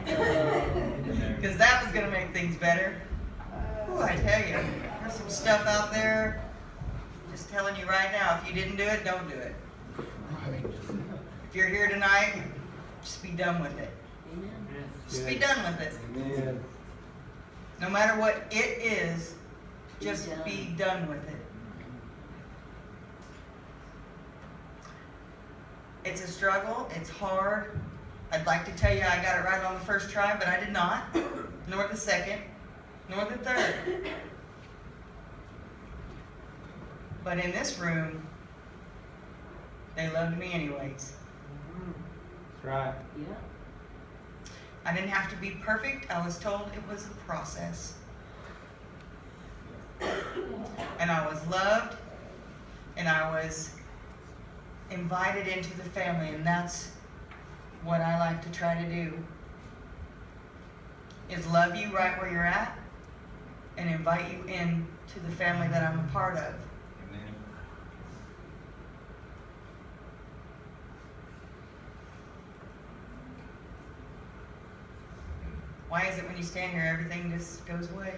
Because that was going to make things better. Ooh, I tell you, there's some stuff out there. Just telling you right now, if you didn't do it, don't do it. If you're here tonight, just be done with it. Just be done with it. Amen. No matter what it is, just be done with it. It's a struggle. It's hard. I'd like to tell you I got it right on the first try, but I did not. Nor the second, nor the third. But in this room, they loved me anyways. That's right. Yeah. I didn't have to be perfect. I was told it was a process. And I was loved, and I was invited into the family, and that's what I like to try to do, is love you right where you're at and invite you in to the family that I'm a part of. Amen. Why is it when you stand here, everything just goes away?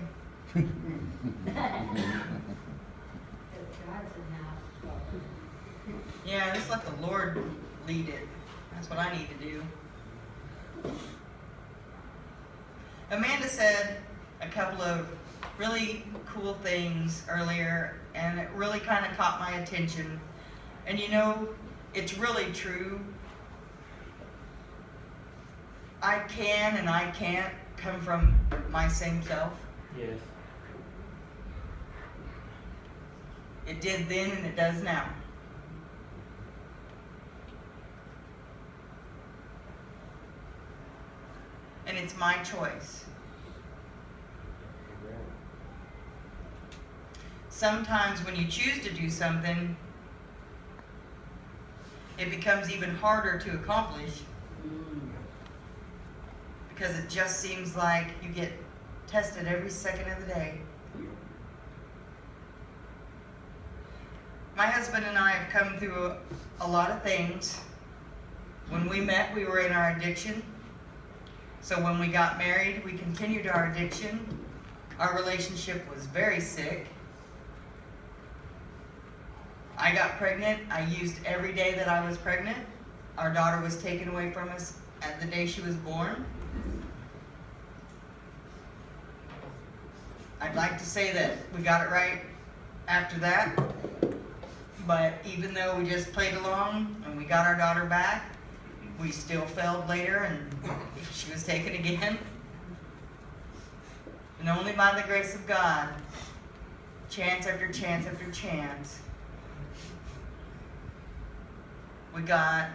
Yeah, just let the Lord lead it. That's what I need to do. Amanda said a couple of really cool things earlier, and it really kind of caught my attention. And you know, it's really true. I can and I can't come from my same self. Yes. It did then and it does now. And it's my choice. Sometimes when you choose to do something, it becomes even harder to accomplish because it just seems like you get tested every second of the day. My husband and I have come through a lot of things. When we met, we were in our addiction. So when we got married, we continued our addiction. Our relationship was very sick. I got pregnant. I used every day that I was pregnant. Our daughter was taken away from us at the day she was born. I'd like to say that we got it right after that. But even though we just played along and we got our daughter back, we still failed later and she was taken again. And only by the grace of God, chance after chance after chance, we got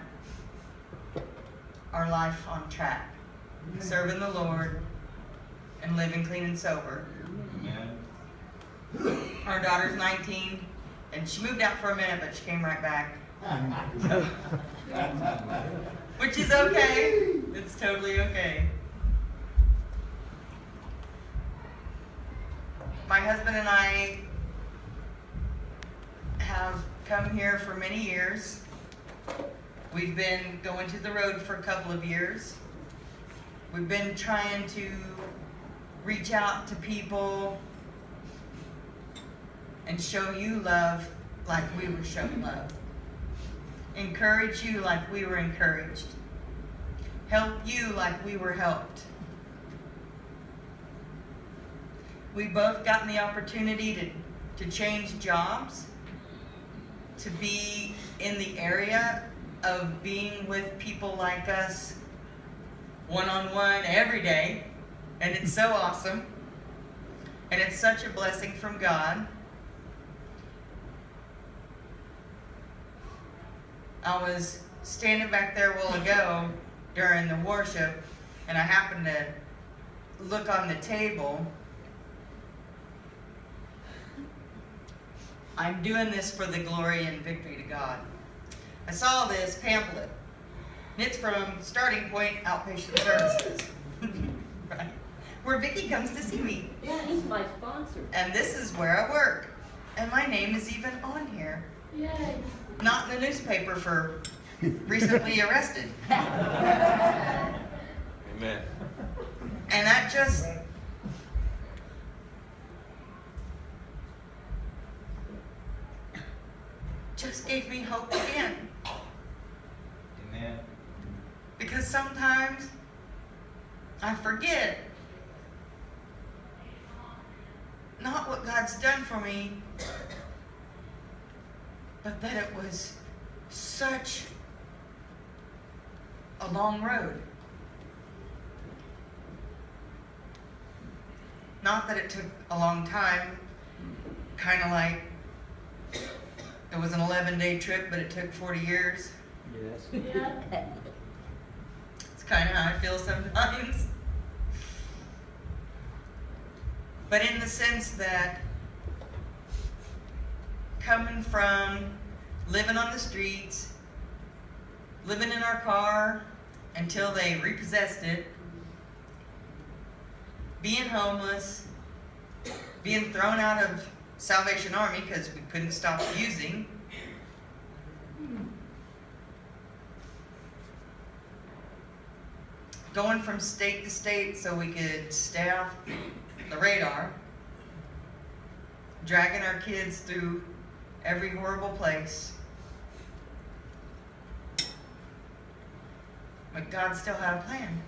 our life on track, serving the Lord and living clean and sober. Amen. Our daughter's 19, and she moved out for a minute, but she came right back. Which is okay. It's totally okay. My husband and I have come here for many years. We've been going to the road for a couple of years. We've been trying to reach out to people and show you love like we were shown love. Encourage you like we were encouraged. Help you like we were helped. We both gotten the opportunity to change jobs, to be in the area of being with people like us one-on-one every day, and it's so awesome, and it's such a blessing from God. I was standing back there a while ago during the worship, and I happened to look on the table. I'm doing this for the glory and victory to God. I saw this pamphlet, and it's from Starting Point Outpatient Services, right? Where Vicki comes to see me. Yeah, he's my sponsor. And this is where I work, and my name is even on here. Yay. Not in the newspaper for recently arrested. Amen. that just gave me hope again. Amen. Because sometimes I forget not what God's done for me, but that it was such a long road. Not that it took a long time, kind of like it was an 11-day trip, but it took 40 years. Yes. Yeah. It's kind of how I feel sometimes. But in the sense that coming from living on the streets, living in our car until they repossessed it, being homeless, being thrown out of Salvation Army because we couldn't stop using, going from state to state so we could stay off the radar, dragging our kids through every horrible place. But God still had a plan.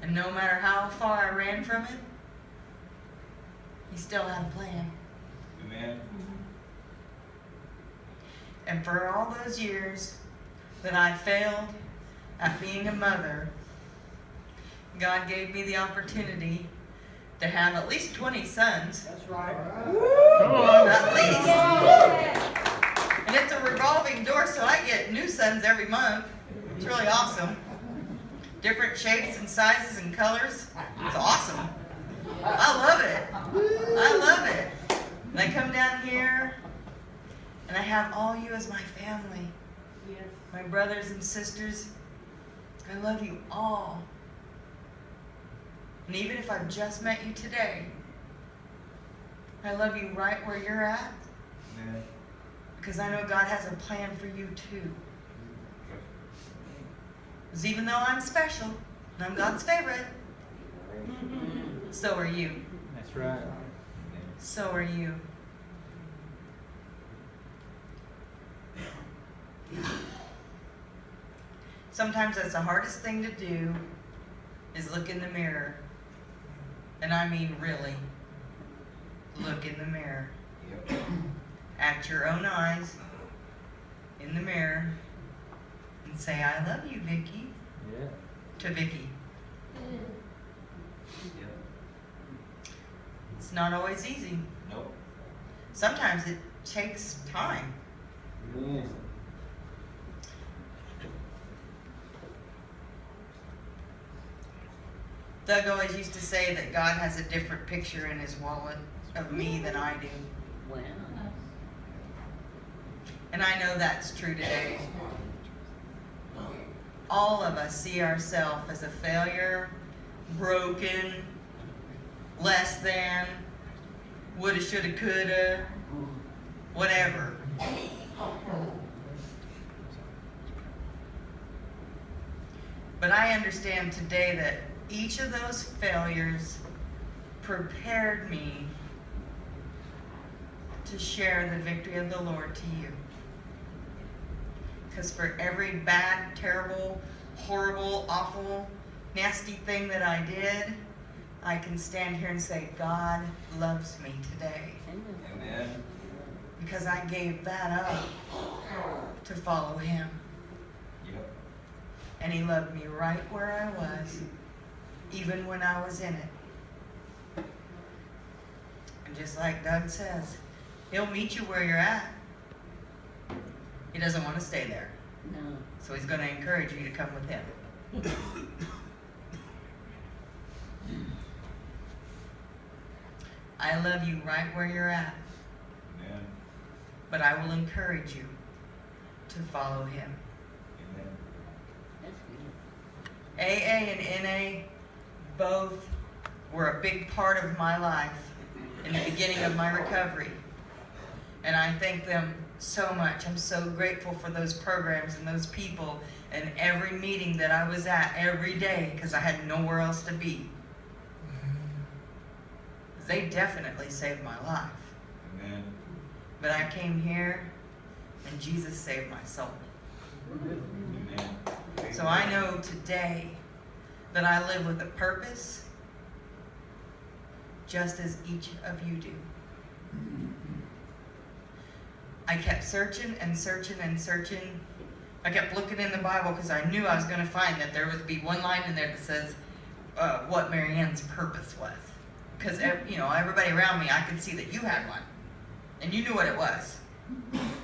And no matter how far I ran from it, He still had a plan. Amen. And for all those years that I failed at being a mother, God gave me the opportunity to have at least 20 sons. That's right. Come on. At least. Yeah. And it's a revolving door, so I get new sons every month. It's really awesome. Different shapes and sizes and colors. It's awesome. I love it. I love it. And I come down here and I have all you as my family. Yes. My brothers and sisters. I love you all. And even if I've just met you today, I love you right where you're at. Amen. Because I know God has a plan for you too. Because even though I'm special, and I'm God's favorite, so are you. That's right. So are you. Sometimes that's the hardest thing to do, is look in the mirror. And I mean really, look in the mirror. Yep. At your own eyes, in the mirror, and say, I love you, Vicky, Yeah. to Vicky. Yep. It's not always easy. Nope. Sometimes it takes time. Yes. Doug always used to say that God has a different picture in his wallet of me than I do. Wow. And I know that's true today. All of us see ourselves as a failure, broken, less than, woulda, shoulda, coulda, whatever. But I understand today that each of those failures prepared me to share the victory of the Lord to you. Because for every bad, terrible, horrible, awful, nasty thing that I did, I can stand here and say, God loves me today. Amen. Because I gave that up to follow Him. Yep. And He loved me right where I was, even when I was in it. And just like Doug says, He'll meet you where you're at. He doesn't want to stay there. No. So He's going to encourage you to come with Him. I love you right where you're at, Amen. but I will encourage you to follow Him. Amen. That's good. AA and NA both were a big part of my life in the beginning of my recovery. And I thank them so much. I'm so grateful for those programs and those people and every meeting that I was at every day because I had nowhere else to be. They definitely saved my life. Amen. But I came here and Jesus saved my soul. Amen. So I know today that I live with a purpose just as each of you do. I kept searching and searching and searching. I kept looking in the Bible because I knew I was going to find that there would be one line in there that says what Marianne's purpose was. Because everybody around me, I could see that you had one. And you knew what it was.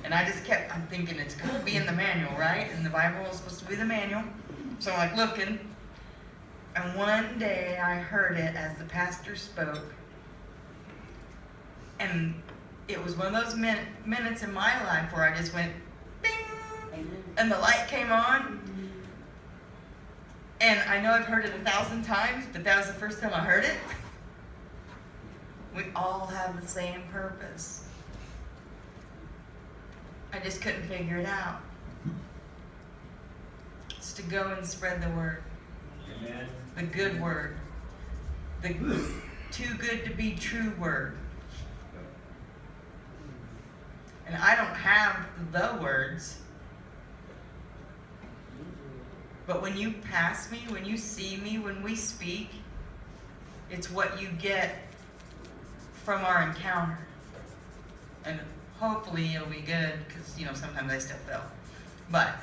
And I just kept, I'm thinking it's going to be in the manual, right? And the Bible is supposed to be the manual. So I'm like looking. And one day I heard it as the pastor spoke. And it was one of those minutes in my life where I just went, bing, and the light came on. And I know I've heard it 1,000 times, but that was the first time I heard it. We all have the same purpose. I just couldn't figure it out. It's to go and spread the word. Amen. The good word. The too good to be true word. And I don't have the words. But when you pass me, when you see me, when we speak, it's what you get from our encounter. And hopefully it'll be good, because sometimes I still fail. But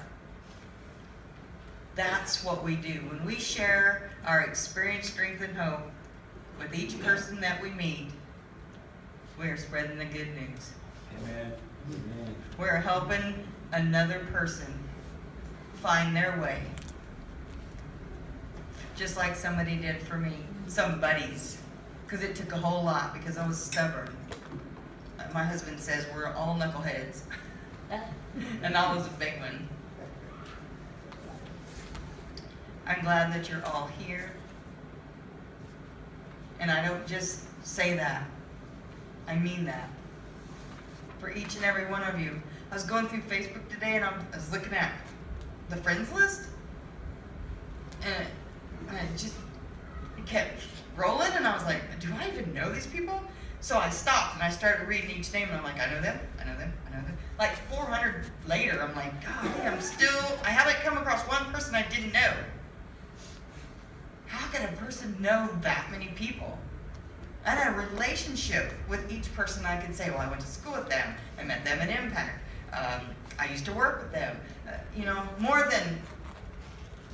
that's what we do. When we share our experience, strength, and hope with each person that we meet, we're spreading the good news. Amen. Amen. We're helping another person find their way. Just like somebody did for me. Somebody's. Because it took a whole lot, because I was stubborn. My husband says we're all knuckleheads. And I was a big one. I'm glad that you're all here. And I don't just say that. I mean that. For each and every one of you. I was going through Facebook today and I was looking at the friends list. And it kept rolling and I was like, do I even know these people? So I stopped and I started reading each name and I'm like, I know them, I know them, I know them. Like 400 later, I'm like, God, I haven't come across one person I didn't know. How can a person know that many people? I had a relationship with each person. I could say, well, I went to school with them. I met them in Impact. I used to work with them. More than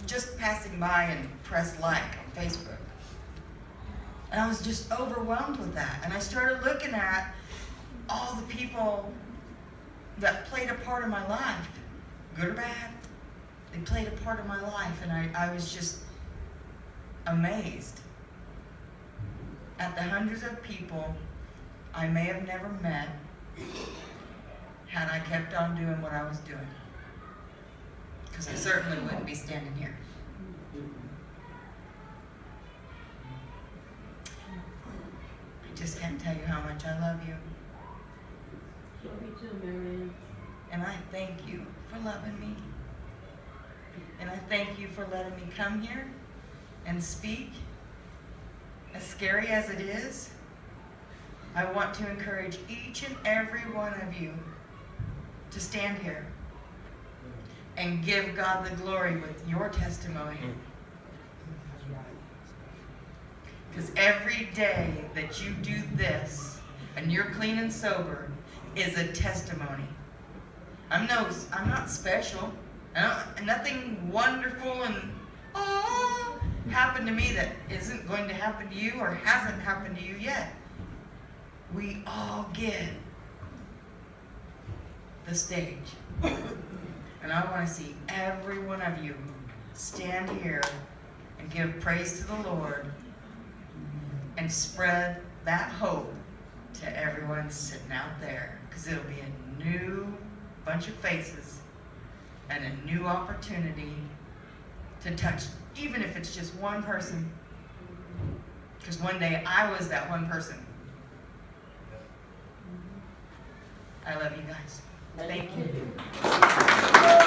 just passing by and press like on Facebook. And I was just overwhelmed with that. And I started looking at all the people that played a part of my life, good or bad. They played a part of my life, and I was just amazed at the hundreds of people I may have never met had I kept on doing what I was doing. Because I certainly wouldn't be standing here. I just can't tell you how much I love you. Love you too, Marianne. And I thank you for loving me. And I thank you for letting me come here and speak. As scary as it is, I want to encourage each and every one of you to stand here and give God the glory with your testimony. Because every day that you do this and you're clean and sober is a testimony. I'm not special. Nothing wonderful and happened to me that isn't going to happen to you or hasn't happened to you yet. We all get the stage. And I want to see every one of you stand here and give praise to the Lord and spread that hope to everyone sitting out there. Because it'll be a new bunch of faces and a new opportunity to touch, even if it's just one person. Because one day I was that one person. I love you guys. Thank you.